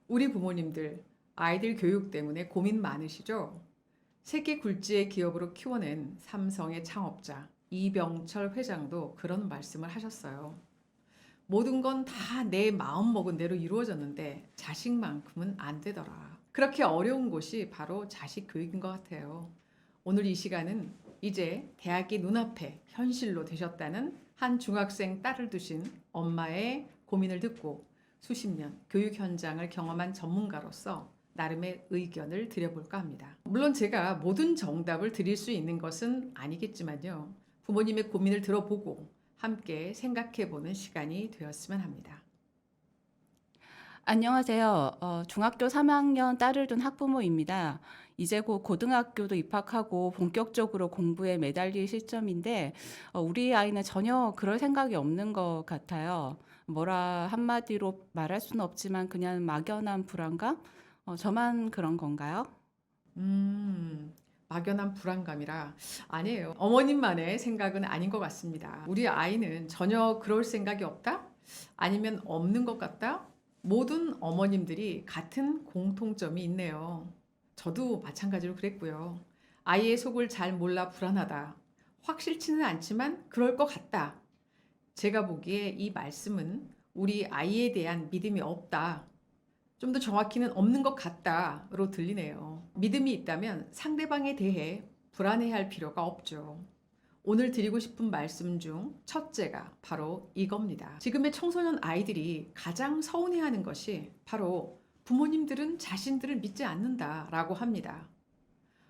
우리 부모님들, 아이들 교육 때문에 고민 많으시죠? 세계 굴지의 기업으로 키워낸 삼성의 창업자 이병철 회장도 그런 말씀을 하셨어요. 모든 건 다 내 마음 먹은 대로 이루어졌는데 자식만큼은 안 되더라. 그렇게 어려운 곳이 바로 자식 교육인 것 같아요. 오늘 이 시간은 이제 대학이 눈앞에 현실로 되셨다는 한 중학생 딸을 두신 엄마의 고민을 듣고 수십 년 교육 현장을 경험한 전문가로서 나름의 의견을 드려볼까 합니다. 물론 제가 모든 정답을 드릴 수 있는 것은 아니겠지만요. 부모님의 고민을 들어보고 함께 생각해보는 시간이 되었으면 합니다. 안녕하세요. 중학교 3학년 딸을 둔 학부모입니다. 이제 곧 고등학교도 입학하고 본격적으로 공부에 매달릴 시점인데, 우리 아이는 전혀 그럴 생각이 없는 것 같아요. 뭐라 한마디로 말할 수는 없지만 그냥 막연한 불안감? 저만 그런 건가요? 음, 막연한 불안감이라 아니에요. 어머님만의 생각은 아닌 것 같습니다. 우리 아이는 전혀 그럴 생각이 없다? 아니면 없는 것 같다? 모든 어머님들이 같은 공통점이 있네요. 저도 마찬가지로 그랬고요. 아이의 속을 잘 몰라 불안하다. 확실치는 않지만 그럴 것 같다. 제가 보기에 이 말씀은 우리 아이에 대한 믿음이 없다. 좀 더 정확히는 없는 것 같다로 들리네요. 믿음이 있다면 상대방에 대해 불안해할 필요가 없죠. 오늘 드리고 싶은 말씀 중 첫째가 바로 이겁니다. 지금의 청소년 아이들이 가장 서운해하는 것이 바로 부모님들은 자신들을 믿지 않는다라고 합니다.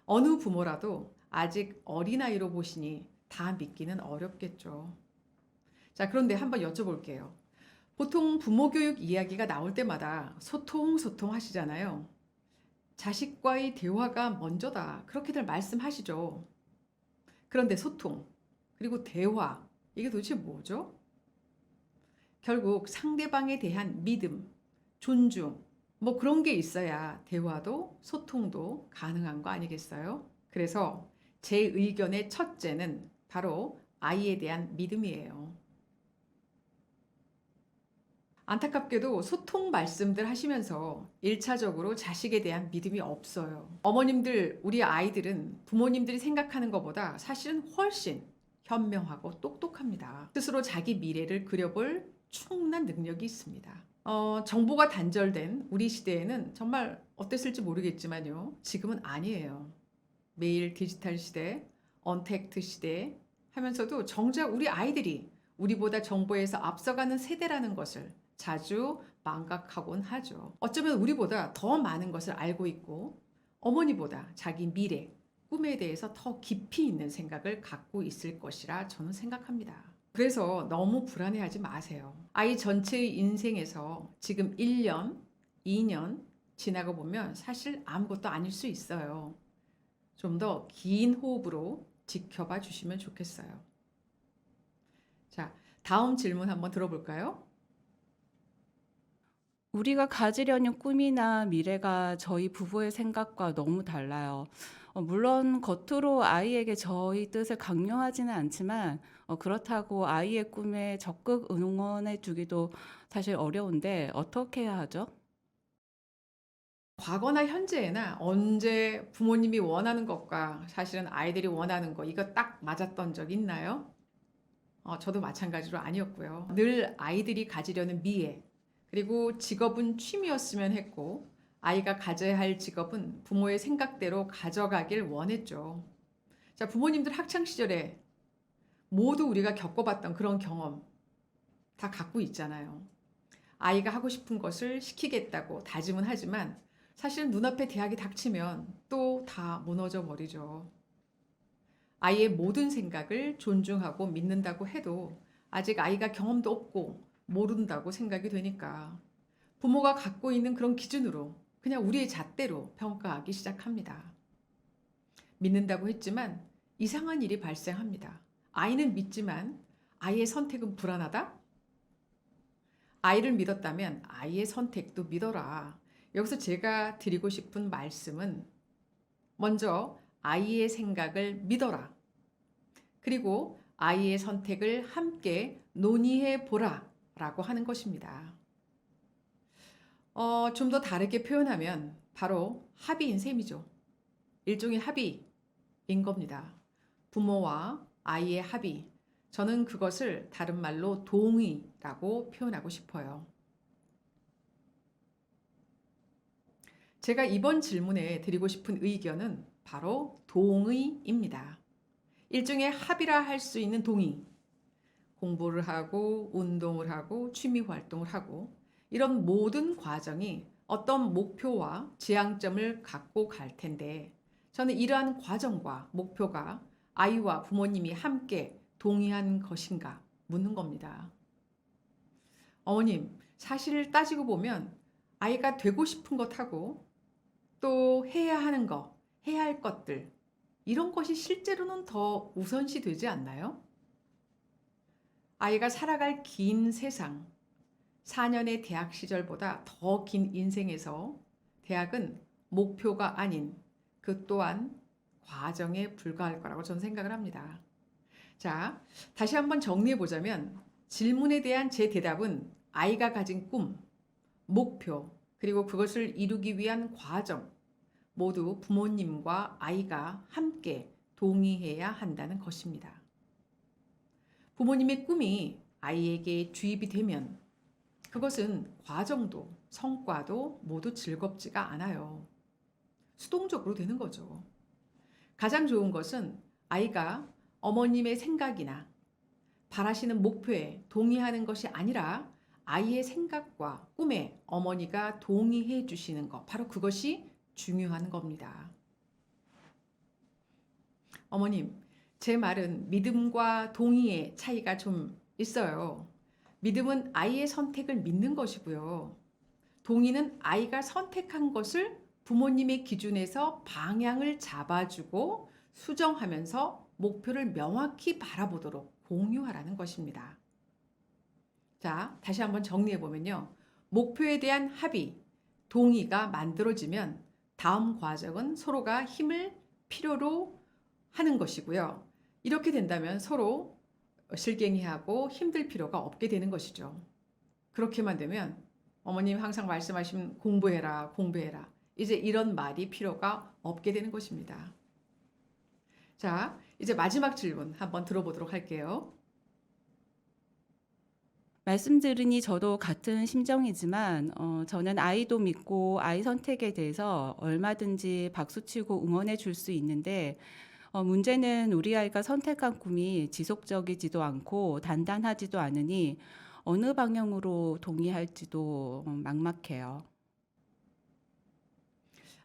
어느 부모라도 아직 어린아이로 보시니 다 믿기는 어렵겠죠. 자, 그런데 한번 여쭤볼게요. 보통 부모 교육 이야기가 나올 때마다 소통 하시잖아요. 자식과의 대화가 먼저다. 그렇게들 말씀하시죠. 그런데 소통, 그리고 대화, 이게 도대체 뭐죠? 결국 상대방에 대한 믿음, 존중, 뭐 그런 게 있어야 대화도 소통도 가능한 거 아니겠어요? 그래서 제 의견의 첫째는 바로 아이에 대한 믿음이에요. 안타깝게도 소통 말씀들 하시면서 1차적으로 자식에 대한 믿음이 없어요. 어머님들, 우리 아이들은 부모님들이 생각하는 것보다 사실은 훨씬 현명하고 똑똑합니다. 스스로 자기 미래를 그려볼 충분한 능력이 있습니다. 정보가 단절된 우리 시대에는 정말 어땠을지 모르겠지만요. 지금은 아니에요. 매일 디지털 시대, 언택트 시대 하면서도 정작 우리 아이들이 우리보다 정보에서 앞서가는 세대라는 것을 자주 망각하곤 하죠. 어쩌면 우리보다 더 많은 것을 알고 있고 어머니보다 자기 미래, 꿈에 대해서 더 깊이 있는 생각을 갖고 있을 것이라 저는 생각합니다. 그래서 너무 불안해하지 마세요. 아이 전체의 인생에서 지금 1년, 2년 지나고 보면 사실 아무것도 아닐 수 있어요. 좀 더 긴 호흡으로 지켜봐 주시면 좋겠어요. 자, 다음 질문 한번 들어볼까요? 우리가 가지려는 꿈이나 미래가 저희 부부의 생각과 너무 달라요. 물론 겉으로 아이에게 저희 뜻을 강요하지는 않지만 그렇다고 아이의 꿈에 적극 응원해 주기도 사실 어려운데 어떻게 해야 하죠? 과거나 현재나 언제 부모님이 원하는 것과 사실은 아이들이 원하는 거 이거 딱 맞았던 적 있나요? 저도 마찬가지로 아니었고요. 늘 아이들이 가지려는 미래, 그리고 직업은 취미였으면 했고, 아이가 가져야 할 직업은 부모의 생각대로 가져가길 원했죠. 자, 부모님들 학창 시절에 모두 우리가 겪어봤던 그런 경험 다 갖고 있잖아요. 아이가 하고 싶은 것을 시키겠다고 다짐은 하지만 사실 눈앞에 대학이 닥치면 또 다 무너져 버리죠. 아이의 모든 생각을 존중하고 믿는다고 해도 아직 아이가 경험도 없고 모른다고 생각이 되니까 부모가 갖고 있는 그런 기준으로 그냥 우리의 잣대로 평가하기 시작합니다. 믿는다고 했지만 이상한 일이 발생합니다. 아이는 믿지만 아이의 선택은 불안하다? 아이를 믿었다면 아이의 선택도 믿어라. 여기서 제가 드리고 싶은 말씀은 먼저 아이의 생각을 믿어라. 그리고 아이의 선택을 함께 논의해 보라 라고 하는 것입니다. 좀 더 다르게 표현하면 바로 합의인 셈이죠. 일종의 합의인 겁니다. 부모와 아이의 합의. 저는 그것을 다른 말로 동의라고 표현하고 싶어요. 제가 이번 질문에 드리고 싶은 의견은 바로 동의입니다. 일종의 합의라 할 수 있는 동의. 공부를 하고 운동을 하고 취미 활동을 하고 이런 모든 과정이 어떤 목표와 지향점을 갖고 갈 텐데 저는 이러한 과정과 목표가 아이와 부모님이 함께 동의한 것인가 묻는 겁니다. 어머님, 사실 따지고 보면 아이가 되고 싶은 것하고 또 해야 하는 거, 해야 할 것들 이런 것이 실제로는 더 우선시 되지 않나요? 아이가 살아갈 긴 세상, 4년의 대학 시절보다 더 긴 인생에서 대학은 목표가 아닌 그 또한 과정에 불과할 거라고 저는 생각을 합니다. 자, 다시 한번 정리해 보자면 질문에 대한 제 대답은 아이가 가진 꿈, 목표, 그리고 그것을 이루기 위한 과정, 모두 부모님과 아이가 함께 동의해야 한다는 것입니다. 부모님의 꿈이 아이에게 주입이 되면 그것은 과정도 성과도 모두 즐겁지가 않아요. 수동적으로 되는 거죠. 가장 좋은 것은 아이가 어머님의 생각이나 바라시는 목표에 동의하는 것이 아니라 아이의 생각과 꿈에 어머니가 동의해 주시는 것, 바로 그것이 중요한 겁니다. 어머님, 제 말은 믿음과 동의의 차이가 좀 있어요. 믿음은 아이의 선택을 믿는 것이고요. 동의는 아이가 선택한 것을 부모님의 기준에서 방향을 잡아주고 수정하면서 목표를 명확히 바라보도록 공유하라는 것입니다. 자, 다시 한번 정리해 보면요. 목표에 대한 합의, 동의가 만들어지면 다음 과정은 서로가 힘을 필요로 하는 것이고요. 이렇게 된다면 서로 실갱이하고 힘들 필요가 없게 되는 것이죠. 그렇게만 되면 어머님 항상 말씀하신 공부해라, 공부해라. 이제 이런 말이 필요가 없게 되는 것입니다. 자, 이제 마지막 질문 한번 들어보도록 할게요. 말씀 들으니 저도 같은 심정이지만 저는 아이도 믿고 아이 선택에 대해서 얼마든지 박수치고 응원해 줄 수 있는데 문제는 우리 아이가 선택한 꿈이 지속적이지도 않고 단단하지도 않으니 어느 방향으로 동의할지도 막막해요.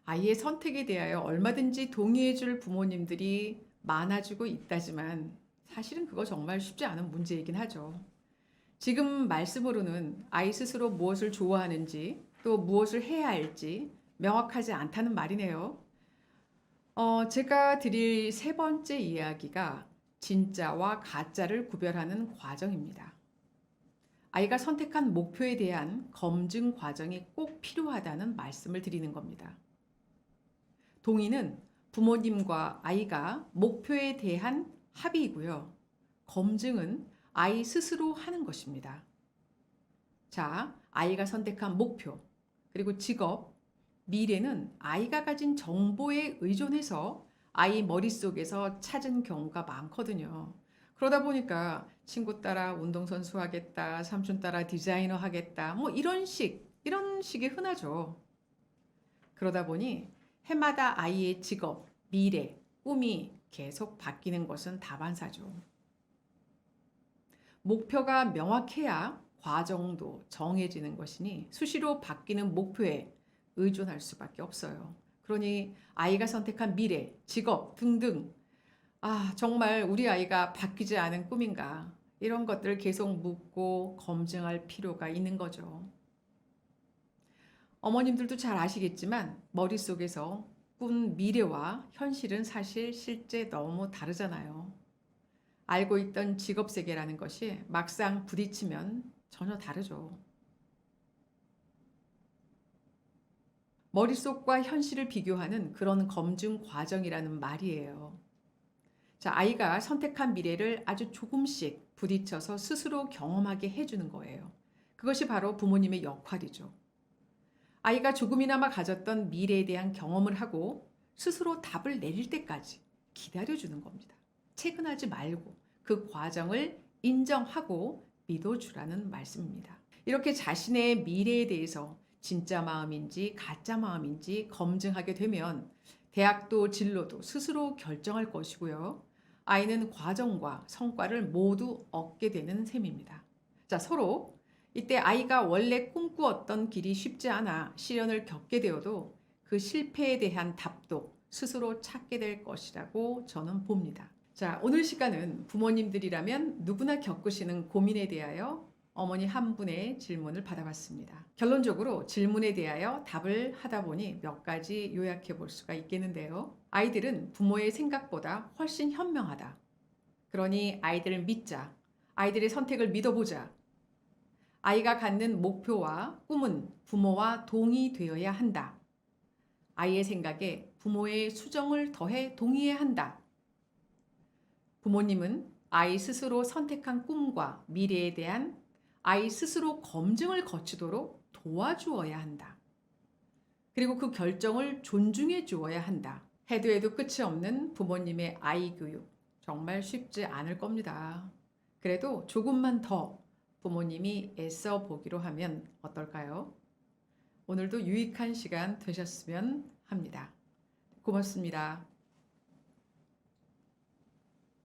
아이의 선택에 대하여 얼마든지 동의해 줄 부모님들이 많아지고 있다지만 사실은 그거 정말 쉽지 않은 문제이긴 하죠. 지금 말씀으로는 아이 스스로 무엇을 좋아하는지 또 무엇을 해야 할지 명확하지 않다는 말이네요. 제가 드릴 세 번째 이야기가 진짜와 가짜를 구별하는 과정입니다. 아이가 선택한 목표에 대한 검증 과정이 꼭 필요하다는 말씀을 드리는 겁니다. 동의는 부모님과 아이가 목표에 대한 합의이고요. 검증은 아이 스스로 하는 것입니다. 자, 아이가 선택한 목표, 그리고 직업, 미래는 아이가 가진 정보에 의존해서 아이 머릿속에서 찾은 경우가 많거든요. 그러다 보니까 친구 따라 운동선수 하겠다, 삼촌 따라 디자이너 하겠다, 뭐 이런 식이 흔하죠. 그러다 보니 해마다 아이의 직업, 미래, 꿈이 계속 바뀌는 것은 다반사죠. 목표가 명확해야 과정도 정해지는 것이니 수시로 바뀌는 목표에 의존할 수밖에 없어요. 그러니 아이가 선택한 미래, 직업 등등 정말 우리 아이가 바뀌지 않은 꿈인가 이런 것들을 계속 묻고 검증할 필요가 있는 거죠. 어머님들도 잘 아시겠지만 머릿속에서 꾼 미래와 현실은 사실 실제 너무 다르잖아요. 알고 있던 직업 세계라는 것이 막상 부딪히면 전혀 다르죠. 머릿속과 현실을 비교하는 그런 검증 과정이라는 말이에요. 자, 아이가 선택한 미래를 아주 조금씩 부딪혀서 스스로 경험하게 해주는 거예요. 그것이 바로 부모님의 역할이죠. 아이가 조금이나마 가졌던 미래에 대한 경험을 하고 스스로 답을 내릴 때까지 기다려주는 겁니다. 채근하지 말고 그 과정을 인정하고 믿어주라는 말씀입니다. 이렇게 자신의 미래에 대해서 진짜 마음인지 가짜 마음인지 검증하게 되면 대학도 진로도 스스로 결정할 것이고요. 아이는 과정과 성과를 모두 얻게 되는 셈입니다. 자, 서로 이때 아이가 원래 꿈꾸었던 길이 쉽지 않아 시련을 겪게 되어도 그 실패에 대한 답도 스스로 찾게 될 것이라고 저는 봅니다. 자, 오늘 시간은 부모님들이라면 누구나 겪으시는 고민에 대하여 어머니 한 분의 질문을 받아봤습니다. 결론적으로 질문에 대하여 답을 하다 보니 몇 가지 요약해 볼 수가 있겠는데요. 아이들은 부모의 생각보다 훨씬 현명하다. 그러니 아이들을 믿자. 아이들의 선택을 믿어보자. 아이가 갖는 목표와 꿈은 부모와 동의되어야 한다. 아이의 생각에 부모의 수정을 더해 동의해야 한다. 부모님은 아이 스스로 선택한 꿈과 미래에 대한 아이 스스로 검증을 거치도록 도와주어야 한다. 그리고 그 결정을 존중해 주어야 한다. 해도 해도 끝이 없는 부모님의 아이 교육 정말 쉽지 않을 겁니다. 그래도 조금만 더 부모님이 애써 보기로 하면 어떨까요? 오늘도 유익한 시간 되셨으면 합니다. 고맙습니다.